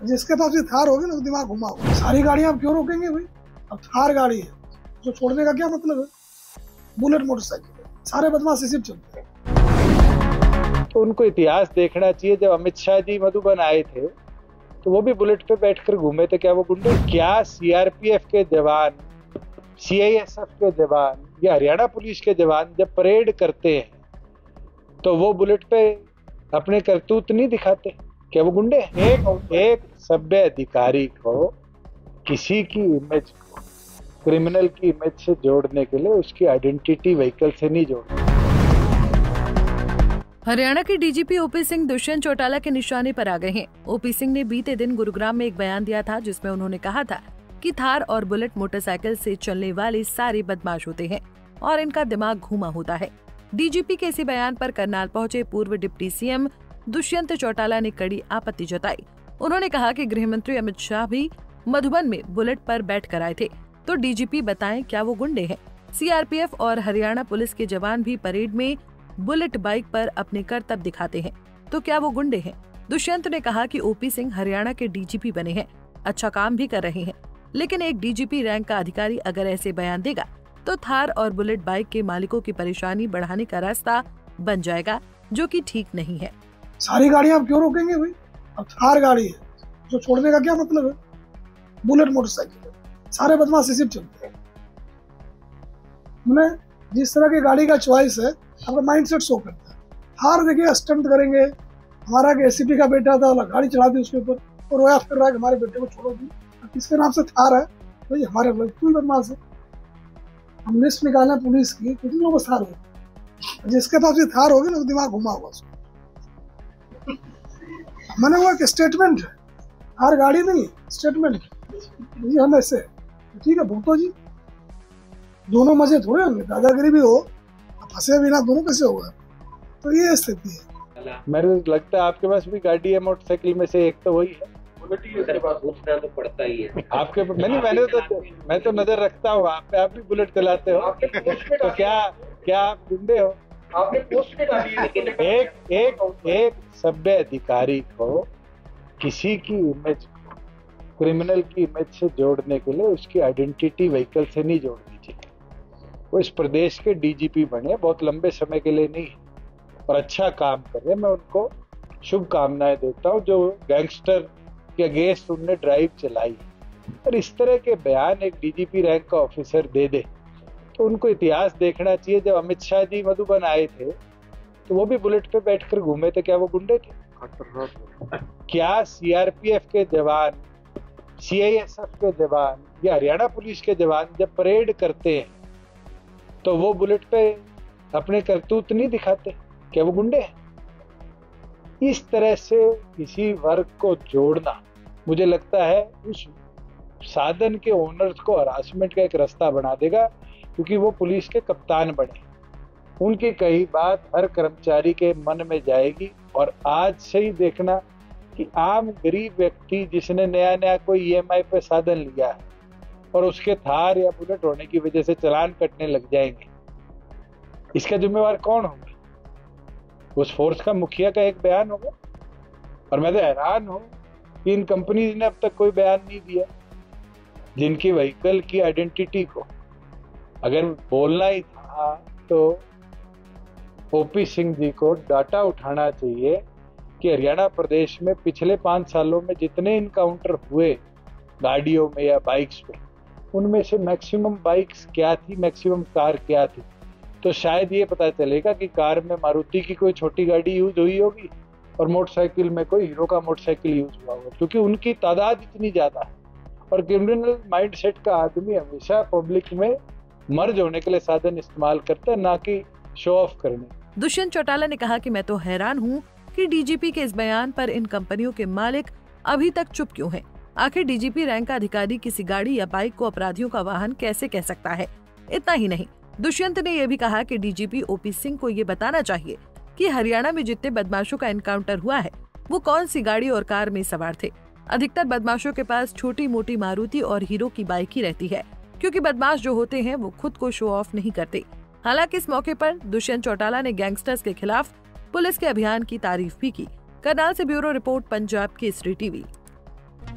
जिसके पास ये थार होगी ना, दिमाग घुमा होगा। सारी गाड़ियां आप क्यों रोकेंगे भाई? अब थार गाड़ी है तो छोड़ने का क्या मतलब है? बुलेट मोटरसाइकिल है, सारे बदमाश इसी पे चलते हैं। तो उनको इतिहास देखना चाहिए। जब अमित शाह जी मधुबन आए थे तो वो भी बुलेट पे बैठकर घूमे थे। क्या वो गुंडे? क्या सीआरपीएफ के जवान, सीआईएसएफ के जवान या हरियाणा पुलिस के जवान जब परेड करते हैं तो वो बुलेट पे अपने करतूत नहीं दिखाते? क्या वो गुंडे? एक सभ्य अधिकारी को किसी की इमेज को क्रिमिनल की इमेज से जोड़ने के लिए उसकी आइडेंटिटी व्हीकल से नहीं जोड़ते। हरियाणा के डीजीपी ओपी सिंह दुष्यंत चौटाला के निशाने पर आ गए हैं। ओपी सिंह ने बीते दिन गुरुग्राम में एक बयान दिया था जिसमें उन्होंने कहा था कि थार और बुलेट मोटरसाइकिल से चलने वाले सारे बदमाश होते हैं और इनका दिमाग घूमा होता है। डीजीपी के इसी बयान पर करनाल पहुंचे पूर्व डिप्टी सीएम दुष्यंत चौटाला ने कड़ी आपत्ति जताई। उन्होंने कहा कि गृह मंत्री अमित शाह भी मधुबन में बुलेट पर बैठ कर आए थे, तो डीजीपी बताएं क्या वो गुंडे हैं? सीआरपीएफ और हरियाणा पुलिस के जवान भी परेड में बुलेट बाइक पर अपने करतब दिखाते हैं, तो क्या वो गुंडे हैं? दुष्यंत ने कहा कि ओपी सिंह हरियाणा के डीजीपी बने हैं, अच्छा काम भी कर रहे हैं, लेकिन एक डीजीपी रैंक का अधिकारी अगर ऐसे बयान देगा तो थार और बुलेट बाइक के मालिकों की परेशानी बढ़ाने का रास्ता बन जाएगा, जो कि ठीक नहीं है। सारी गाड़ियां आप क्यों रोकेंगे भाई? अब थार गाड़ी है तो छोड़ने का क्या मतलब है? बुलेट मोटरसाइकिल है, सारे बदमाश इसी पे चलते हैं। मैंने जिस तरह की गाड़ी का चॉइस है आपका माइंडसेट शो करता है। थार देखिए स्टंट करेंगे। हमारा एसीपी का बेटा था, गाड़ी चढ़ा दी उसके ऊपर और रोया फिर रहा है कि हमारे बेटे को छोड़ो दी। किसके नाम से थार है भाई? हमारे कोई बदमाश है। हम लिस्ट निकालना पुलिस की, कितने लोग थार हो, जिसके पास ये थार होगी ना, दिमाग घुमा होगा उसको। मैंने वो एक स्टेटमेंट है, थार गाड़ी नहीं, स्टेटमेंट ये हम ऐसे ठीक है भुगतो जी, दोनों मजे थोड़े होंगे। दादागिरी भी हो, फंसे भी ना, दोनों कैसे होगा? तो ये स्थिति है। मेरे को लगता है आपके पास भी गाड़ी है मोटरसाइकिल में से एक, तो वही है। तो पड़ता ही है आपके मैं तो नजर रखता हूँ आप पे, आप भी बुलेट चलाते हो तो क्या आप गुंडे हो? आपने पोस्ट पे डाली है। एक सभ्य अधिकारी को किसी की इमेज को क्रिमिनल की इमेज से जोड़ने के लिए उसकी आइडेंटिटी व्हीकल से नहीं जोड़नी चाहिए। वो इस प्रदेश के डीजीपी बने, बहुत लंबे समय के लिए नहीं, और अच्छा काम कर रहे हैं। मैं उनको शुभकामनाएं देता हूँ जो गैंगस्टर के अगेंस्ट उनने ड्राइव चलाई। और इस तरह के बयान एक डीजीपी रैंक का ऑफिसर दे दे तो उनको इतिहास देखना चाहिए। जब अमित शाह जी मधुबन आए थे तो वो भी बुलेट पे बैठकर घूमे थे। क्या वो गुंडे थे? क्या सीआरपीएफ के जवान, सीआईएसएफ के जवान या हरियाणा पुलिस के जवान जब परेड करते हैं तो वो बुलेट पे अपने करतूत नहीं दिखाते? क्या वो गुंडे हैं? इस तरह से किसी वर्ग को जोड़ना मुझे लगता है उस साधन के ओनर्स को हरासमेंट का एक रास्ता बना देगा, क्योंकि वो पुलिस के कप्तान बने। उनकी कही बात हर कर्मचारी के मन में जाएगी। और आज से ही देखना कि आम गरीब व्यक्ति जिसने नया कोई ईएमआई पे साधन लिया है और उसके थार या बुलेट होने की वजह से चालान कटने लग जाएंगे, इसका जिम्मेवार कौन होगा? उस फोर्स का मुखिया का एक बयान होगा। और मैं तो हैरान हूं कि इन कंपनीज ने अब तक कोई बयान नहीं दिया जिनकी व्हीकल की आइडेंटिटी को अगर बोलना ही था तो ओपी सिंह जी को डाटा उठाना चाहिए कि हरियाणा प्रदेश में पिछले 5 सालों में जितने इनकाउंटर हुए गाड़ियों में या बाइक्स पे, उनमें से मैक्सिमम बाइक्स क्या थी, मैक्सिमम कार क्या थी, तो शायद ये पता चलेगा कि कार में मारुति की कोई छोटी गाड़ी यूज हुई होगी और मोटरसाइकिल में कोई हीरो का मोटरसाइकिल यूज हुआ होगा, क्योंकि उनकी तादाद इतनी ज्यादा है। और क्रिमिनल माइंडसेट का आदमी हमेशा पब्लिक में मर्ज होने के लिए साधन इस्तेमाल करता है, ना कि शो ऑफ करने। दुष्यंत चौटाला ने कहा कि मैं तो हैरान हूँ कि डीजीपी के इस बयान पर इन कंपनियों के मालिक अभी तक चुप क्यों हैं? आखिर डीजीपी रैंक का अधिकारी किसी गाड़ी या बाइक को अपराधियों का वाहन कैसे कह सकता है? इतना ही नहीं, दुष्यंत ने यह भी कहा कि डीजीपी ओपी सिंह को ये बताना चाहिए कि हरियाणा में जितने बदमाशों का एनकाउंटर हुआ है वो कौन सी गाड़ी और कार में सवार थे। अधिकतर बदमाशों के पास छोटी मोटी मारुति और हीरो की बाइक ही रहती है, क्योंकि बदमाश जो होते हैं वो खुद को शो ऑफ नहीं करते। हालांकि इस मौके पर दुष्यंत चौटाला ने गैंगस्टर्स के खिलाफ पुलिस के अभियान की तारीफ भी की। करनाल से bureau report, Punjab Kesari TV.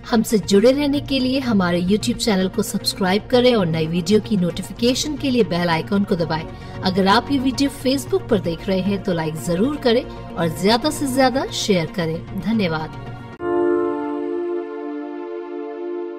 हमसे जुड़े रहने के लिए हमारे YouTube चैनल को सब्सक्राइब करें और नई वीडियो की नोटिफिकेशन के लिए बेल आइकॉन को दबाएं। अगर आप ये वीडियो Facebook पर देख रहे हैं तो लाइक जरूर करें और ज्यादा से ज्यादा शेयर करें। धन्यवाद।